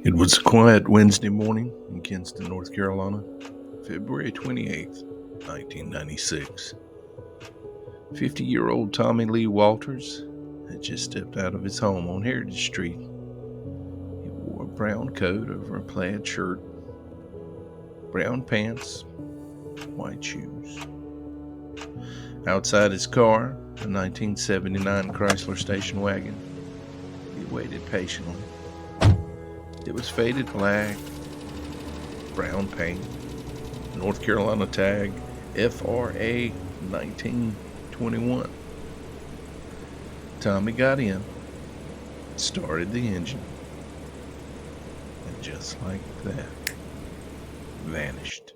It was a quiet Wednesday morning in Kinston, North Carolina, February 28th, 1996. 50-year-old Tommy Lee Walters had just stepped out of his home on Heritage Street. He wore a brown coat over a plaid shirt, brown pants, white shoes. Outside his car, a 1979 Chrysler station wagon, he waited patiently. It was faded black, brown paint, North Carolina tag, FRA 1921. Tommy got in, started the engine, and just like that, vanished.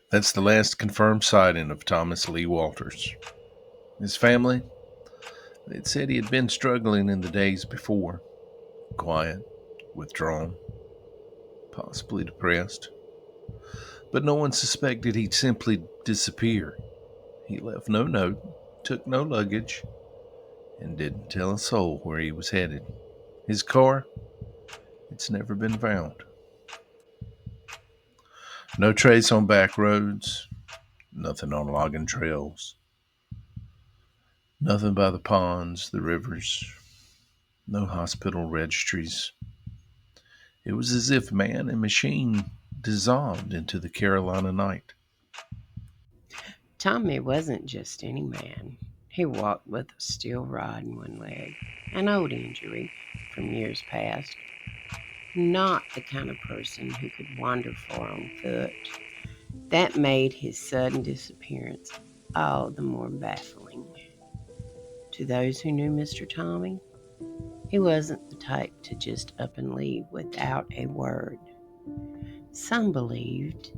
That's the last confirmed sighting of Thomas Lee Walters. His family, they'd said he had been struggling in the days before, quiet, withdrawn, possibly depressed. But no one suspected he'd simply disappear. He left no note, took no luggage, and didn't tell a soul where he was headed. His car, it's never been found. No trace on back roads, nothing on logging trails, nothing by the ponds, the rivers, no hospital registries. It was as if man and machine dissolved into the Carolina night. Tommy wasn't just any man. He walked with a steel rod in one leg, an old injury from years past. Not the kind of person who could wander far on foot. That made his sudden disappearance all the more baffling. To those who knew Mr. Tommy, he wasn't the type to just up and leave without a word. Some believed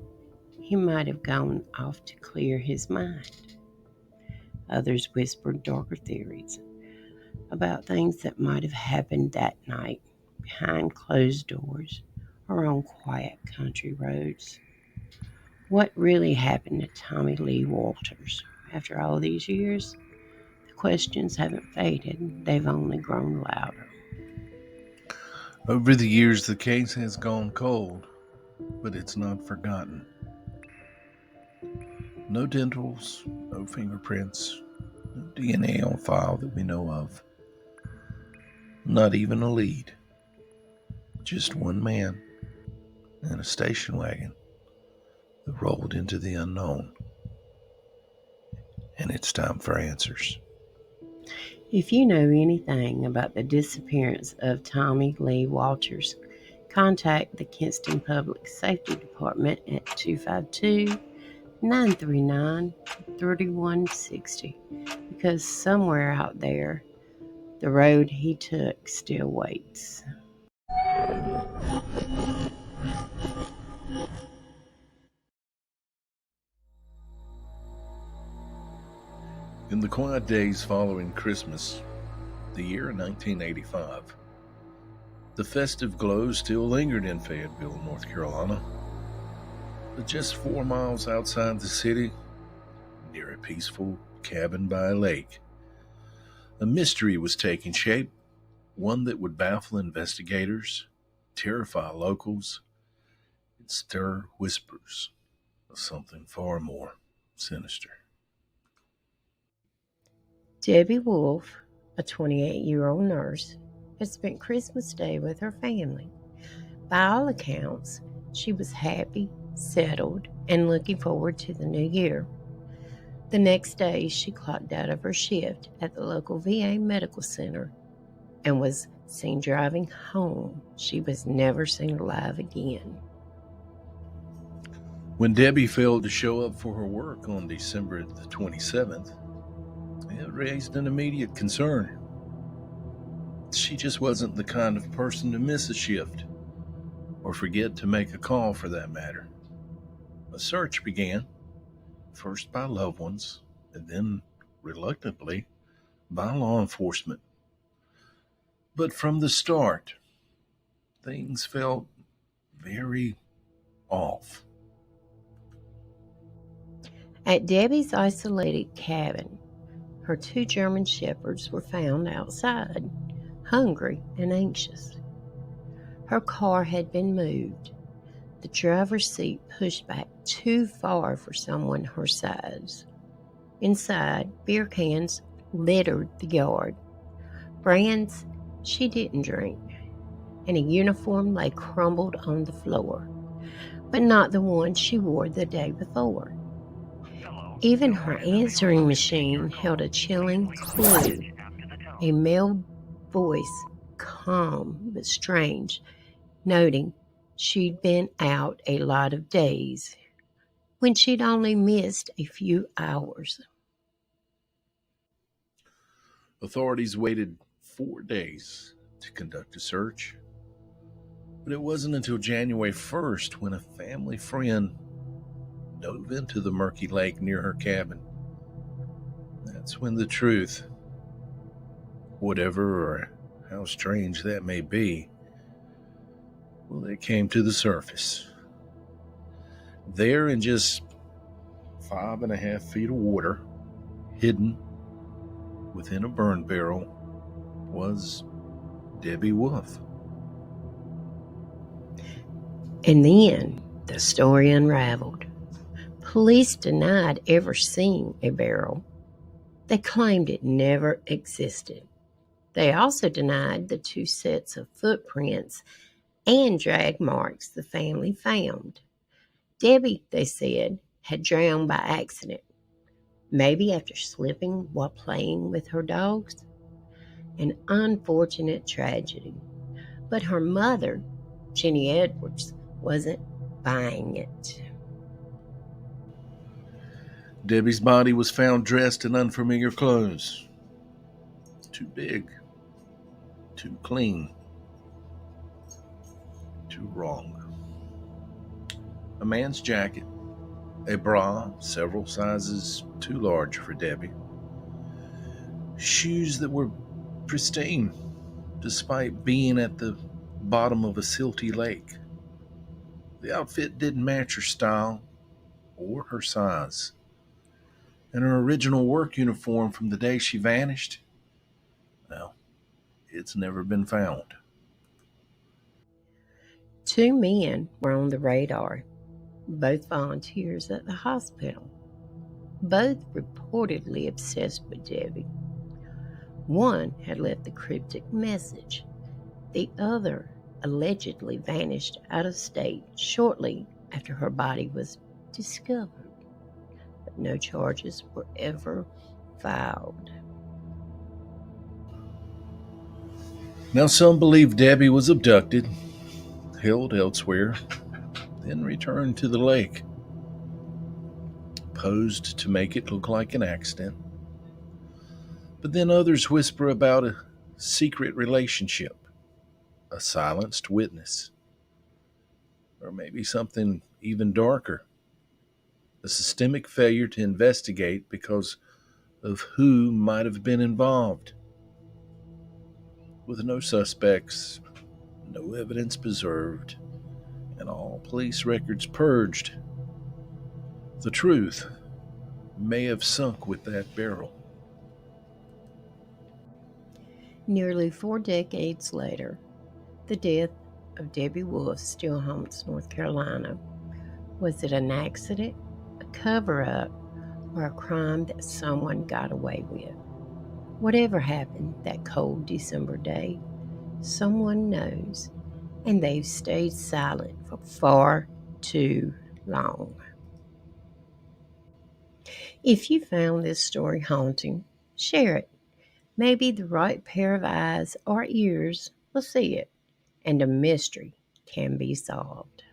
he might have gone off to clear his mind. Others whispered darker theories about things that might have happened that night behind closed doors or on quiet country roads. What really happened to Tommy Lee Walters after all these years? The questions haven't faded, they've only grown louder. Over the years, the case has gone cold, but it's not forgotten. No dentals, no fingerprints, no DNA on file that we know of. Not even a lead. Just one man and a station wagon that rolled into the unknown. And it's time for answers. If you know anything about the disappearance of Tommy Lee Walters, contact the Kinston Public Safety Department at 252-939-3160 because somewhere out there, the road he took still waits. In the quiet days following Christmas, the year 1985, the festive glow still lingered in Fayetteville, North Carolina. But just 4 miles outside the city, near a peaceful cabin by a lake, a mystery was taking shape, one that would baffle investigators, terrify locals, and stir whispers of something far more sinister. Debbie Wolfe, a 28-year-old nurse, had spent Christmas Day with her family. By all accounts, she was happy, settled, and looking forward to the new year. The next day, she clocked out of her shift at the local VA medical center and was seen driving home. She was never seen alive again. When Debbie failed to show up for her work on December the 27th, it raised an immediate concern. She just wasn't the kind of person to miss a shift, or forget to make a call for that matter. A search began, first by loved ones, and then, reluctantly, by law enforcement. But from the start, things felt very off. At Debbie's isolated cabin, Her 2 German shepherds were found outside, hungry and anxious. Her car had been moved, the driver's seat pushed back too far for someone her size. Inside, beer cans littered the yard, brands she didn't drink, and a uniform lay crumbled on the floor, but not the one she wore the day before. Even her answering machine held a chilling clue. A male voice, calm but strange, noting she'd been out a lot of days when she'd only missed a few hours. Authorities waited 4 days to conduct a search, but it wasn't until January 1st when a family friend dove into the murky lake near her cabin. That's when the truth, whatever or how strange that may be, well, it came to the surface. There in just 5.5 feet of water, hidden within a burn barrel, was Debbie Wolfe. And then the story unraveled. Police denied ever seeing a barrel. They claimed it never existed. They also denied the 2 sets of footprints and drag marks the family found. Debbie, they said, had drowned by accident, maybe after slipping while playing with her dogs. An unfortunate tragedy. But her mother, Jenny Edwards, wasn't buying it. Debbie's body was found dressed in unfamiliar clothes. Too big, too clean, too wrong. A man's jacket, a bra several sizes too large for Debbie, shoes that were pristine despite being at the bottom of a silty lake. The outfit didn't match her style or her size. And her original work uniform from the day she vanished, well, it's never been found. 2 men were on the radar, both volunteers at the hospital, both reportedly obsessed with Debbie. One had left a cryptic message. The other allegedly vanished out of state shortly after her body was discovered. But no charges were ever filed. Now, some believe Debbie was abducted, held elsewhere, then returned to the lake, posed to make it look like an accident. But then others whisper about a secret relationship, a silenced witness, or maybe something even darker, a systemic failure to investigate because of who might have been involved. With no suspects, no evidence preserved, and all police records purged, the truth may have sunk with that barrel. Nearly 4 decades later, the death of Debbie Wolfe still haunts North Carolina. Was it an accident, a cover-up, or a crime that someone got away with? Whatever happened that cold December day, someone knows, and they've stayed silent for far too long. If you found this story haunting, share it. Maybe the right pair of eyes or ears will see it, and a mystery can be solved.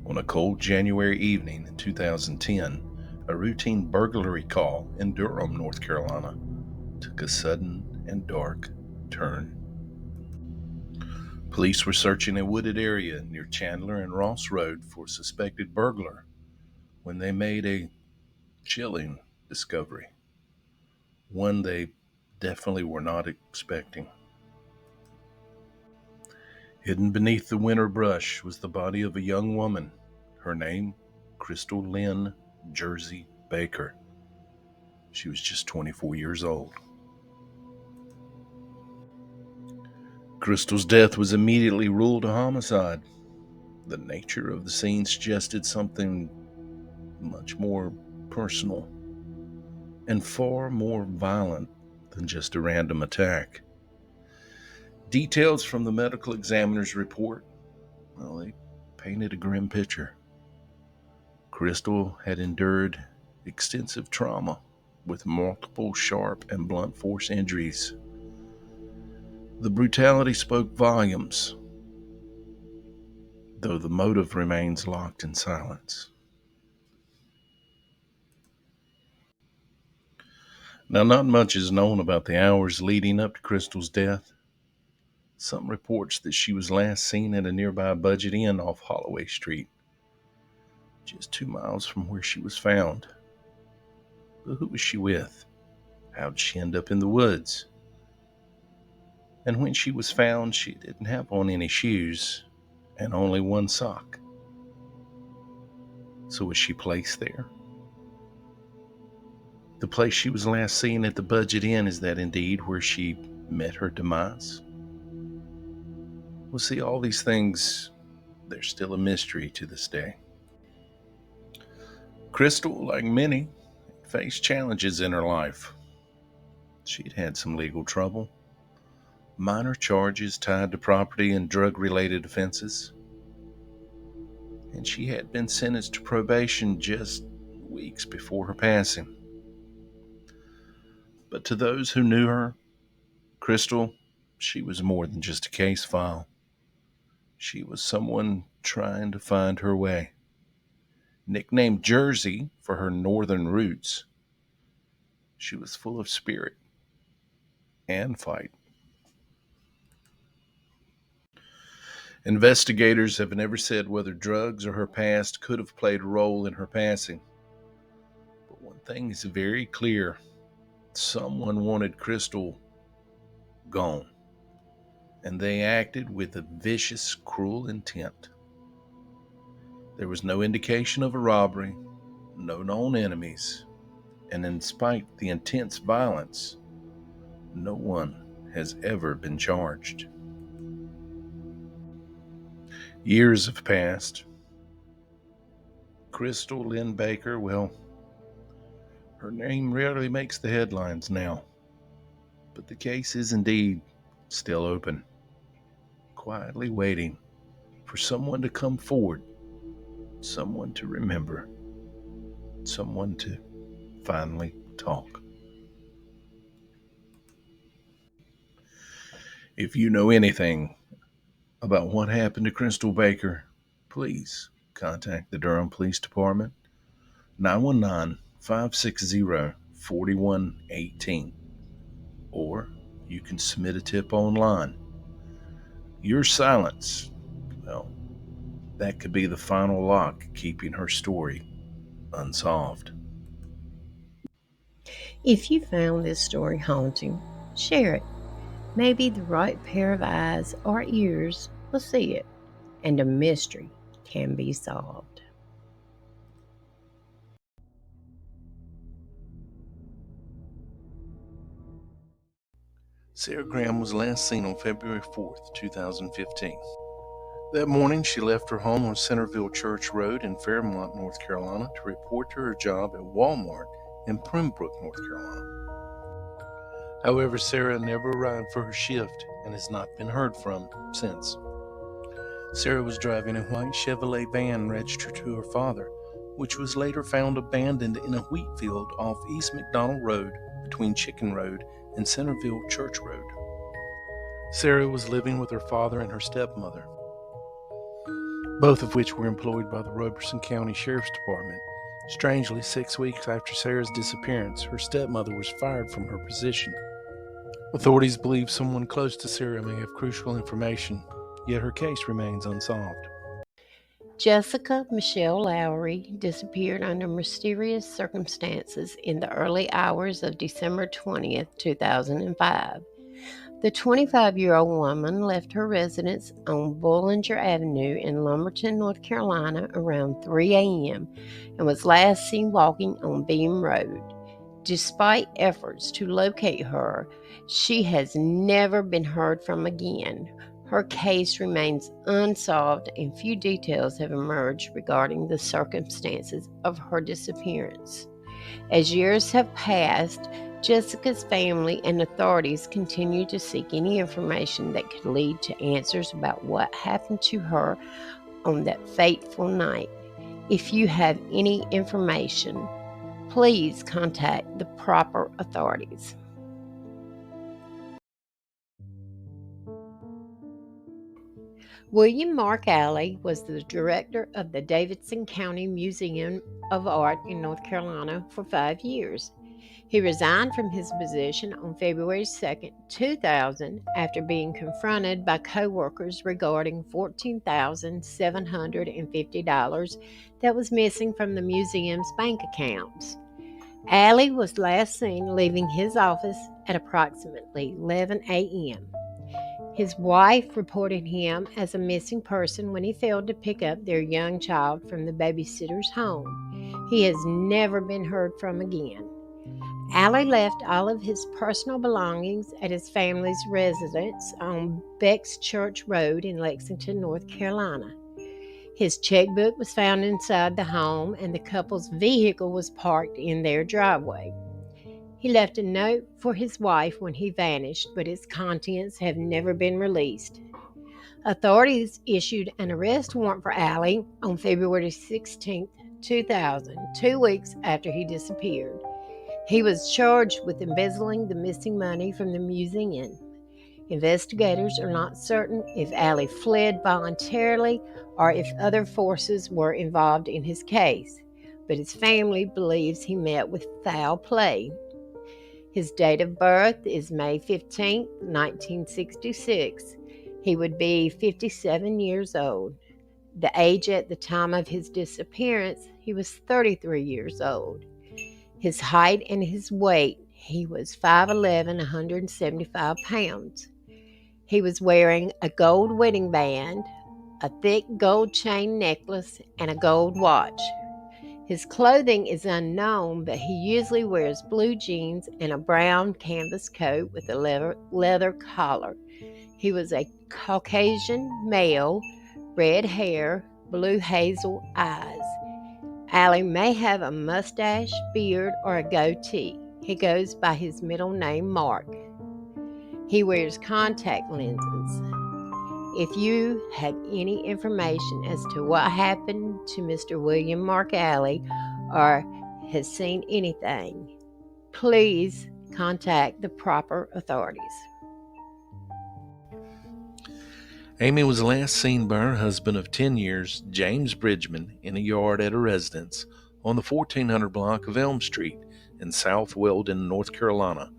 On a cold January evening in 2010, a routine burglary call in Durham, North Carolina, took a sudden and dark turn. Police were searching a wooded area near Chandler and Ross Road for a suspected burglar when they made a chilling discovery, one they definitely were not expecting. Hidden beneath the winter brush was the body of a young woman, her name, Crystal Lynn Jersey Baker. She was just 24 years old. Crystal's death was immediately ruled a homicide. The nature of the scene suggested something much more personal and far more violent than just a random attack. Details from the medical examiner's report, well, they painted a grim picture. Crystal had endured extensive trauma with multiple sharp and blunt force injuries. The brutality spoke volumes, though the motive remains locked in silence. Now, not much is known about the hours leading up to Crystal's death. Some reports that she was last seen at a nearby Budget Inn off Holloway Street, just 2 miles from where she was found. But who was she with? How did she end up in the woods? And when she was found, she didn't have on any shoes and only one sock. So was she placed there? The place she was last seen at the Budget Inn, is that indeed where she met her demise? Well, see, all these things, they're still a mystery to this day. Crystal, like many, faced challenges in her life. She'd had some legal trouble, minor charges tied to property and drug-related offenses, and she had been sentenced to probation just weeks before her passing. But to those who knew her, Crystal, she was more than just a case file. She was someone trying to find her way. Nicknamed Jersey for her northern roots, she was full of spirit and fight. Investigators have never said whether drugs or her past could have played a role in her passing. But one thing is very clear: someone wanted Crystal gone, and they acted with a vicious, cruel intent. There was no indication of a robbery, no known enemies, and in spite of the intense violence, no one has ever been charged. Years have passed. Crystal Lynn Baker, well, her name rarely makes the headlines now, but the case is indeed still open, quietly waiting for someone to come forward, someone to remember, someone to finally talk. If you know anything about what happened to Crystal Baker, please contact the Durham Police Department, 919-560-4118, or you can submit a tip online. Your silence, well, that could be the final lock keeping her story unsolved. If you found this story haunting, share it. Maybe the right pair of eyes or ears will see it, and a mystery can be solved. Sarah Graham was last seen on February 4th, 2015. That morning, she left her home on Centerville Church Road in Fairmont, North Carolina, to report to her job at Walmart in Pembroke, North Carolina. However, Sarah never arrived for her shift and has not been heard from since. Sarah was driving a white Chevrolet van registered to her father, which was later found abandoned in a wheat field off East McDonald Road between Chicken Road and Centerville Church Road. Sarah was living with her father and her stepmother, both of which were employed by the Robeson County Sheriff's Department. Strangely, 6 weeks after Sarah's disappearance, her stepmother was fired from her position. Authorities believe someone close to Sarah may have crucial information, yet her case remains unsolved. Jessica Michelle Lowery disappeared under mysterious circumstances in the early hours of December 20th, 2005. The 25-year-old woman left her residence on Bollinger Avenue in Lumberton, North Carolina around 3 a.m. and was last seen walking on Beam Road. Despite efforts to locate her, she has never been heard from again. Her case remains unsolved and few details have emerged regarding the circumstances of her disappearance. As years have passed, Jessica's family and authorities continue to seek any information that could lead to answers about what happened to her on that fateful night. If you have any information, please contact the proper authorities. William Mark Alley was the director of the Davidson County Museum of Art in North Carolina for 5 years. He resigned from his position on February 2, 2000, after being confronted by co-workers regarding $14,750 that was missing from the museum's bank accounts. Alley was last seen leaving his office at approximately 11 a.m. His wife reported him as a missing person when he failed to pick up their young child from the babysitter's home. He has never been heard from again. Alley left all of his personal belongings at his family's residence on Beck's Church Road in Lexington, North Carolina. His checkbook was found inside the home, and the couple's vehicle was parked in their driveway. He left a note for his wife when he vanished, but its contents have never been released. Authorities issued an arrest warrant for Alley on February 16, 2000, 2 weeks after he disappeared. He was charged with embezzling the missing money from the museum. Investigators are not certain if Alley fled voluntarily or if other forces were involved in his case, but his family believes he met with foul play. His date of birth is May 15, 1966. He would be 57 years old. The age at the time of his disappearance, he was 33 years old. His height and his weight, he was 5'11", 175 pounds. He was wearing a gold wedding band, a thick gold chain necklace, and a gold watch. His clothing is unknown, but he usually wears blue jeans and a brown canvas coat with a leather collar. He was a Caucasian male, red hair, blue hazel eyes. Alley may have a mustache, beard, or a goatee. He goes by his middle name, Mark. He wears contact lenses. If you have any information as to what happened to Mr. William Mark Alley or has seen anything, please contact the proper authorities. Amy was last seen by her husband of 10 years, James Bridgeman, in a yard at a residence on the 1400 block of Elm Street in South Weldon, North Carolina,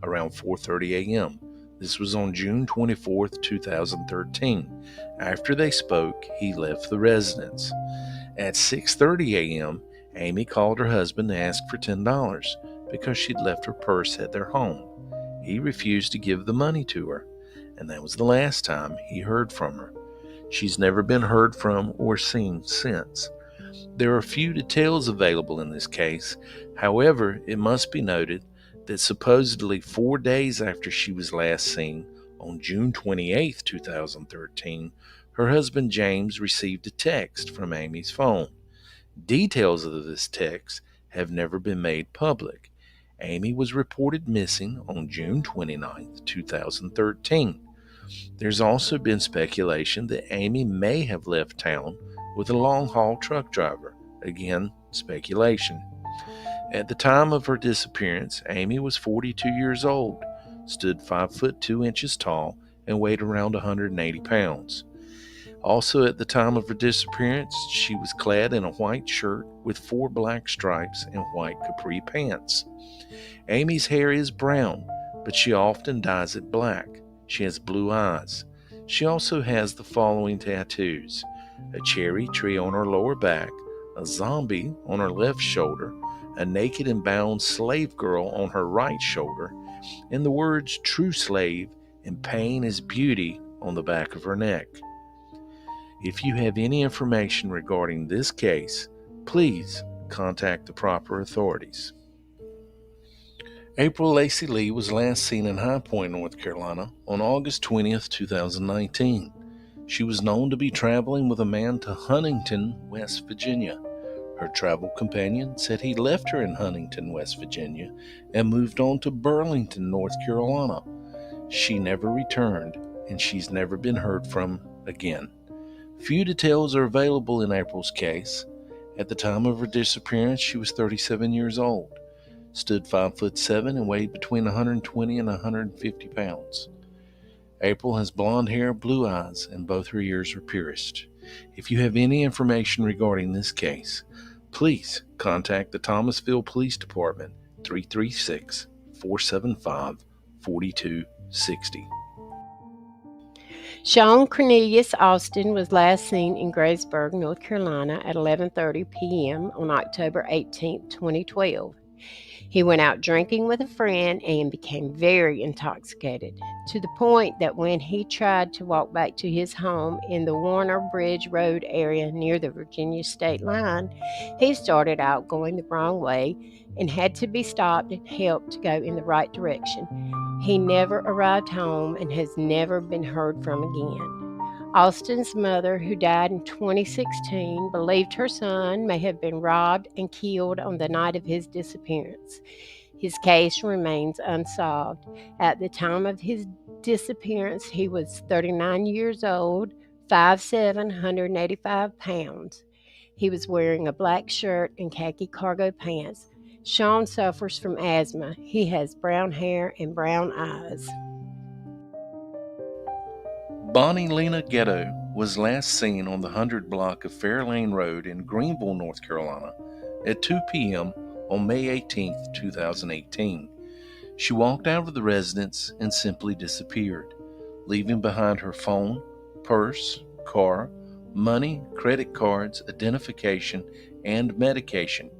around 4:30 a.m. This was on June 24, 2013. After they spoke, he left the residence. At 6:30 a.m., Amy called her husband to ask for $10 because she'd left her purse at their home. He refused to give the money to her, and that was the last time he heard from her. She's never been heard from or seen since. There are few details available in this case. However, it must be noted that supposedly 4 days after she was last seen, on June 28, 2013, her husband James received a text from Amy's phone. Details of this text have never been made public. Amy was reported missing on June 29, 2013. There's also been speculation that Amy may have left town with a long-haul truck driver. Again, speculation. At the time of her disappearance, Amy was 42 years old, stood 5 foot 2 inches tall, and weighed around 180 pounds. Also at the time of her disappearance, she was clad in a white shirt with 4 black stripes and white capri pants. Amy's hair is brown, but she often dyes it black. She has blue eyes. She also has the following tattoos: a cherry tree on her lower back, a zombie on her left shoulder, a naked and bound slave girl on her right shoulder, and the words "True Slave" and "Pain is Beauty" on the back of her neck. If you have any information regarding this case, please contact the proper authorities. April Lacey Lee was last seen in High Point, North Carolina on August 20th, 2019. She was known to be traveling with a man to Huntington, West Virginia. Her travel companion said he left her in Huntington, West Virginia, and moved on to Burlington, North Carolina. She never returned, and she's never been heard from again. Few details are available in April's case. At the time of her disappearance, she was 37 years old, stood 5'7" and weighed between 120 and 150 pounds. April has blonde hair, blue eyes, and both her ears are pierced. If you have any information regarding this case, please contact the Thomasville Police Department, 336-475-4260. Shawn Corneilus Alston was last seen in Garysburg, North Carolina at 11:30 p.m. on October 18, 2012. He went out drinking with a friend and became very intoxicated, to the point that when he tried to walk back to his home in the Warner Bridge Road area near the Virginia state line, he started out going the wrong way and had to be stopped and helped to go in the right direction. He never arrived home and has never been heard from again. Alston's mother, who died in 2016, believed her son may have been robbed and killed on the night of his disappearance. His case remains unsolved. At the time of his disappearance, he was 39 years old, 5'7", 185 pounds. He was wearing a black shirt and khaki cargo pants. Shawn suffers from asthma. He has brown hair and brown eyes. Bonnie Lena Gitto was last seen on the 100 block of Fair Lane Road in Greenville, North Carolina at 2 p.m. on May 18, 2018. She walked out of the residence and simply disappeared, leaving behind her phone, purse, car, money, credit cards, identification, and medication.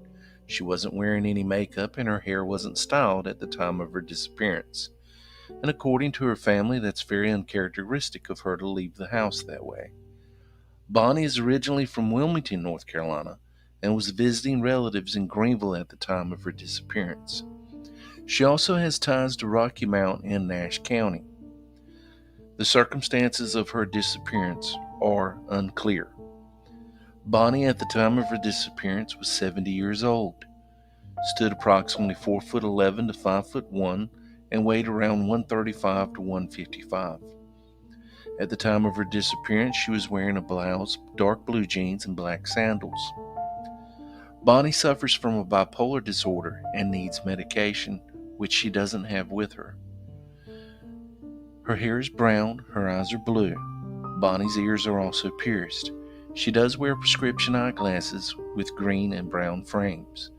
She wasn't wearing any makeup and her hair wasn't styled at the time of her disappearance. And according to her family, that's very uncharacteristic of her to leave the house that way. Bonnie is originally from Wilmington, North Carolina, and was visiting relatives in Greenville at the time of her disappearance. She also has ties to Rocky Mount and Nash County. The circumstances of her disappearance are unclear. Bonnie at the time of her disappearance was 70 years old, stood approximately 4'11" to 5'1", and weighed around 135 to 155. At the time of her disappearance, she was wearing a blouse, dark blue jeans, and black sandals. Bonnie suffers from a bipolar disorder and needs medication, which she doesn't have with her. Her hair is brown, her eyes are blue. Bonnie's ears are also pierced. She does wear prescription eyeglasses with green and brown frames.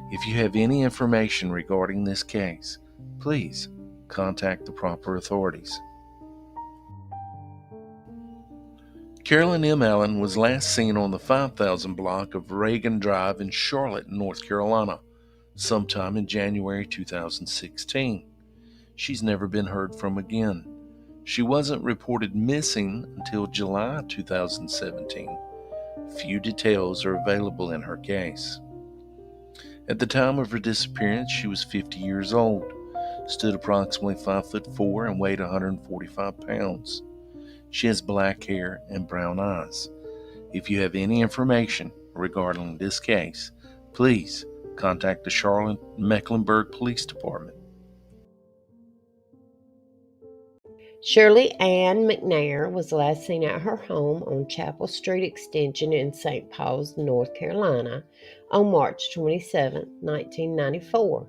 If you have any information regarding this case, please contact the proper authorities. Carolyn M. Allen was last seen on the 5000 block of Reagan Drive in Charlotte, North Carolina, sometime in January 2016. She's never been heard from again. She wasn't reported missing until July 2017. Few details are available in her case. At the time of her disappearance, she was 50 years old, stood approximately 5'4" and weighed 145 pounds. She has black hair and brown eyes. If you have any information regarding this case, please contact the Charlotte-Mecklenburg Police Department. Shirley Ann McNair was last seen at her home on Chapel Street Extension in St. Paul's, North Carolina, on March 27, 1994.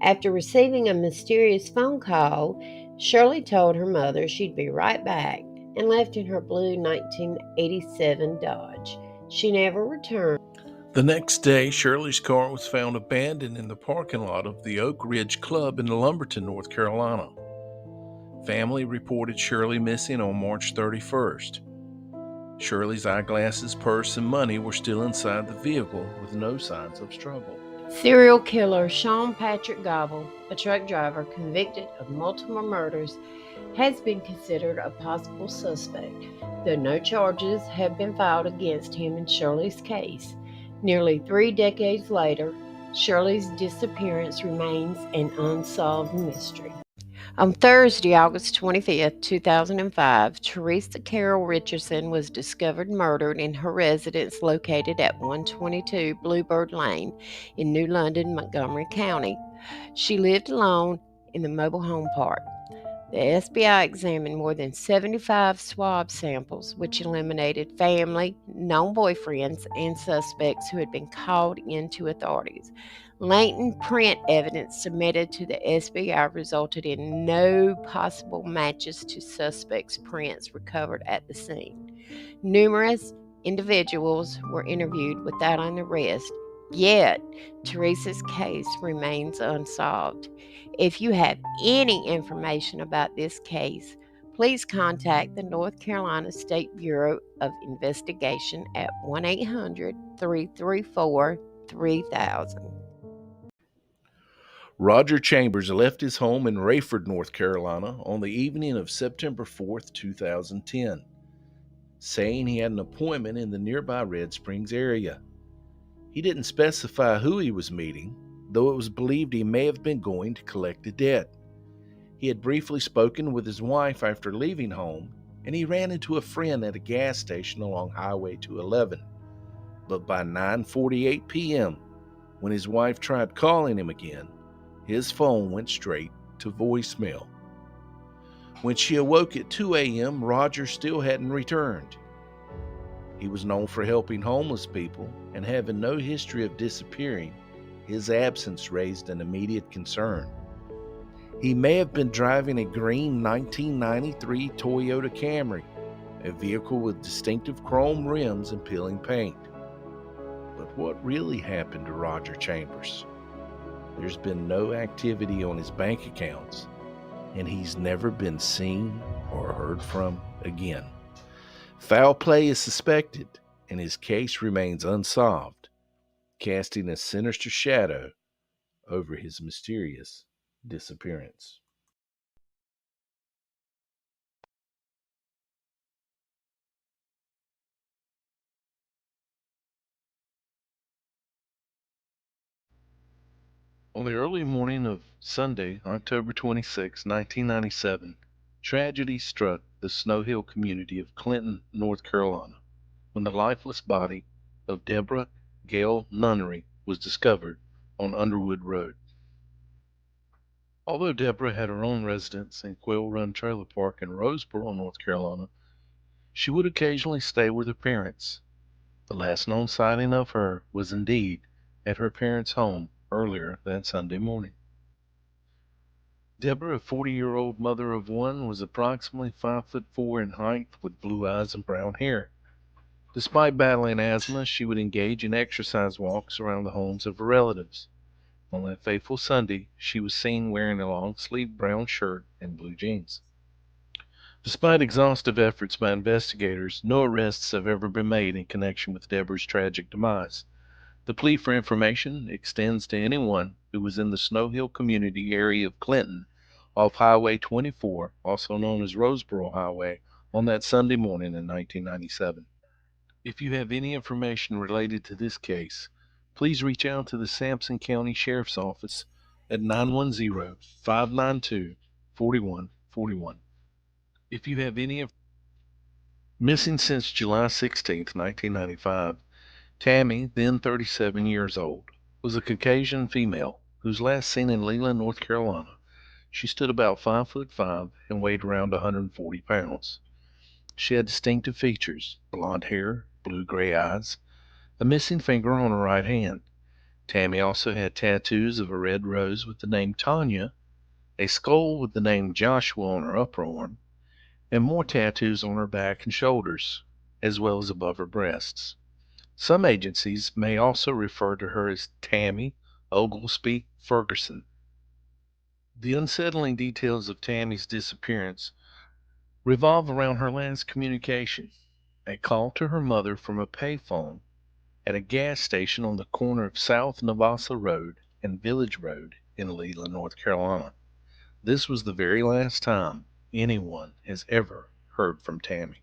After receiving a mysterious phone call, Shirley told her mother she'd be right back and left in her blue 1987 Dodge. She never returned. The next day, Shirley's car was found abandoned in the parking lot of the Oak Ridge Club in Lumberton, North Carolina. Family reported Shirley missing on March 31st. Shirley's eyeglasses, purse, and money were still inside the vehicle with no signs of struggle. Serial killer Shawn Patrick Gobble, a truck driver convicted of multiple murders, has been considered a possible suspect, though no charges have been filed against him in Shirley's case. Nearly 3 decades later, Shirley's disappearance remains an unsolved mystery. On Thursday, August 25, 2005, Theresa Carol Richardson was discovered murdered in her residence located at 122 Bluebird Lane in New London, Montgomery County. She lived alone in the mobile home park. The SBI examined more than 75 swab samples, which eliminated family, known boyfriends, and suspects who had been called into authorities. Latent print evidence submitted to the SBI resulted in no possible matches to suspects' prints recovered at the scene. Numerous individuals were interviewed without an arrest, yet Theresa's case remains unsolved. If you have any information about this case, please contact the North Carolina State Bureau of Investigation at 1-800-334-3000. Roger Chambers left his home in Radford, North Carolina on the evening of September 4th, 2010, saying he had an appointment in the nearby Red Springs area. He didn't specify who he was meeting, though it was believed he may have been going to collect a debt. He had briefly spoken with his wife after leaving home, and he ran into a friend at a gas station along Highway 211. But by 9:48 p.m., when his wife tried calling him again, his phone went straight to voicemail. When she awoke at 2 a.m., Roger still hadn't returned. He was known for helping homeless people, and having no history of disappearing, his absence raised an immediate concern. He may have been driving a green 1993 Toyota Camry, a vehicle with distinctive chrome rims and peeling paint. But what really happened to Roger Chambers? There's been no activity on his bank accounts, and he's never been seen or heard from again. Foul play is suspected, and his case remains unsolved, casting a sinister shadow over his mysterious disappearance. On the early morning of Sunday, October 26, 1997, tragedy struck the Snow Hill community of Clinton, North Carolina, when the lifeless body of Deborah Gail Nunnery was discovered on Underwood Road. Although Deborah had her own residence in Quail Run Trailer Park in Roseboro, North Carolina, she would occasionally stay with her parents. The last known sighting of her was indeed at her parents' home earlier that Sunday morning. Deborah, a 40-year-old mother of one, was approximately 5'4" in height with blue eyes and brown hair. Despite battling asthma, she would engage in exercise walks around the homes of her relatives. On that fateful Sunday, she was seen wearing a long-sleeved brown shirt and blue jeans. Despite exhaustive efforts by investigators, no arrests have ever been made in connection with Deborah's tragic demise. The plea for information extends to anyone who was in the Snow Hill community area of Clinton off Highway 24, also known as Roseboro Highway, on that Sunday morning in 1997. If you have any information related to this case, please reach out to the Sampson County Sheriff's Office at 910-592-4141. If you have any missing since July 16, 1995, Tammy, then 37 years old, was a Caucasian female who was last seen in Leland, North Carolina. She stood about 5'5" and weighed around 140 pounds. She had distinctive features: blonde hair, blue-gray eyes, a missing finger on her right hand. Tammy also had tattoos of a red rose with the name Tanya, a skull with the name Joshua on her upper arm, and more tattoos on her back and shoulders, as well as above her breasts. Some agencies may also refer to her as Tammy Oglesby Ferguson. The unsettling details of Tammy's disappearance revolve around her last communication, a call to her mother from a payphone at a gas station on the corner of South Navassa Road and Village Road in Leland, North Carolina. This was the very last time anyone has ever heard from Tammy.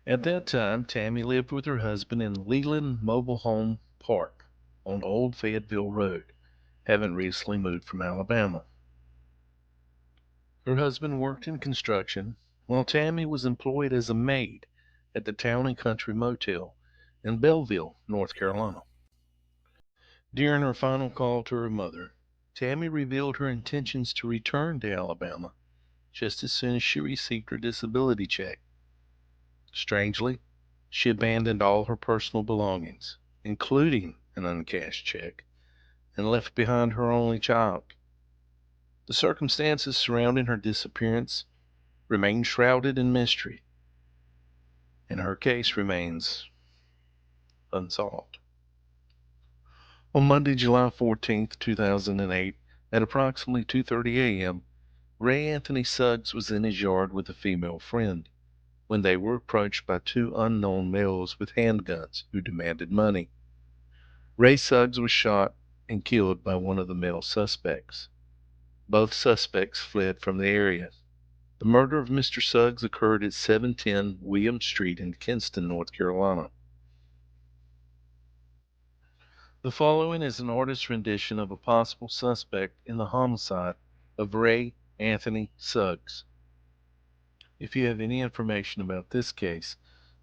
At that time, Tammy lived with her husband in Leland Mobile Home Park on Old Fayetteville Road, having recently moved from Alabama. Her husband worked in construction, while Tammy was employed as a maid at the Town and Country Motel in Belleville, North Carolina. During her final call to her mother, Tammy revealed her intentions to return to Alabama just as soon as she received her disability check. Strangely, she abandoned all her personal belongings, including an uncashed check, and left behind her only child. The circumstances surrounding her disappearance remain shrouded in mystery, and her case remains unsolved. On Monday, July 14th, 2008, at approximately 2:30 a.m., Ray Anthony Suggs was in his yard with a female friend when they were approached by two unknown males with handguns who demanded money. Ray Suggs was shot and killed by one of the male suspects. Both suspects fled from the area. The murder of Mr. Suggs occurred at 710 William Street in Kinston, North Carolina. The following is an artist's rendition of a possible suspect in the homicide of Ray Anthony Suggs. If you have any information about this case,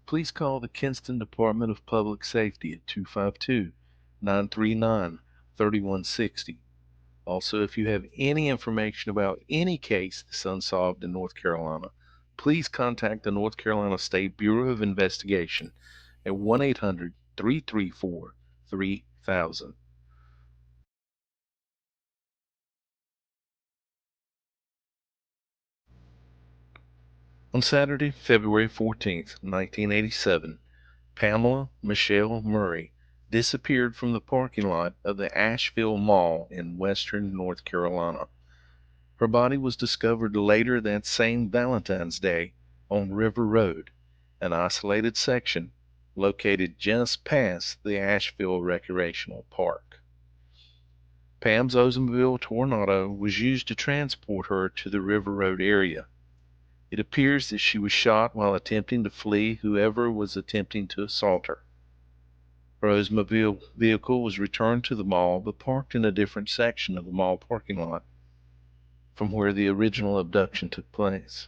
please call the Kinston Department of Public Safety at 252-939-3160. Also, if you have any information about any case that's unsolved in North Carolina, please contact the North Carolina State Bureau of Investigation at 1-800-334-3000. On Saturday, February 14th, 1987, Pamela Michelle Murray disappeared from the parking lot of the Ashville Mall in western North Carolina. Her body was discovered later that same Valentine's Day on River Road, an isolated section located just past the Ashville Recreational Park. Pam's Oldsmobile Tornado was used to transport her to the River Road area. It appears that she was shot while attempting to flee whoever was attempting to assault her. Her Oldsmobile vehicle was returned to the mall but parked in a different section of the mall parking lot from where the original abduction took place.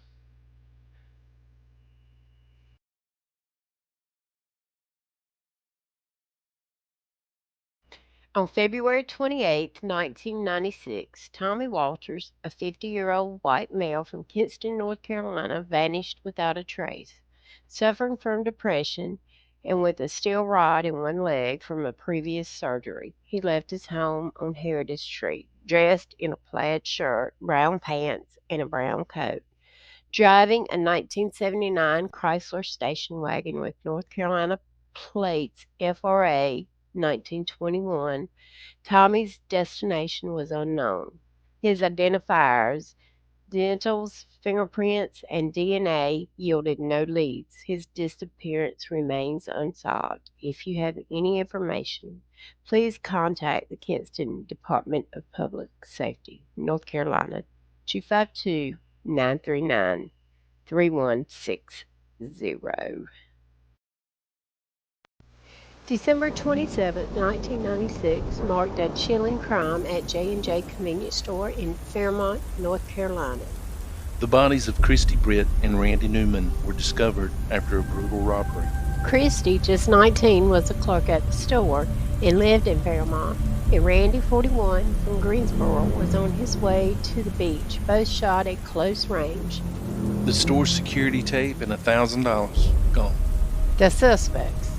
On February 28, 1996, Tommy Walters, a 50-year-old white male from Kinston, North Carolina, vanished without a trace. Suffering from depression and with a steel rod in one leg from a previous surgery, he left his home on Heritage Street, dressed in a plaid shirt, brown pants, and a brown coat. Driving a 1979 Chrysler station wagon with North Carolina plates FRA 1921, Tommy's destination was unknown. His identifiers, dentals, fingerprints, and DNA yielded no leads. His disappearance remains unsolved. If you have any information, please contact the Kinston Department of Public Safety, North Carolina, 252-939-3160. December 27, 1996 marked a chilling crime at J&J Convenience Store in Fairmont, North Carolina. The bodies of Christi, Britt, and Randy Newman were discovered after a brutal robbery. Christi, just 19, was a clerk at the store and lived in Fairmont. And Randy, 41, from Greensboro, was on his way to the beach, both shot at close range. The store's security tape and $1,000 gone. The suspects,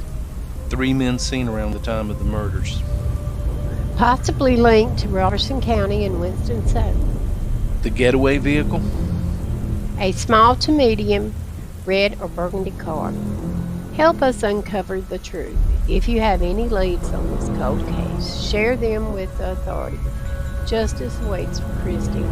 3 men seen around the time of the murders. possibly linked to Robertson County and Winston-Salem. The getaway vehicle? A small to medium red or burgundy car. Help us uncover the truth. If you have any leads on this cold case, share them with the authorities. Justice waits for Christi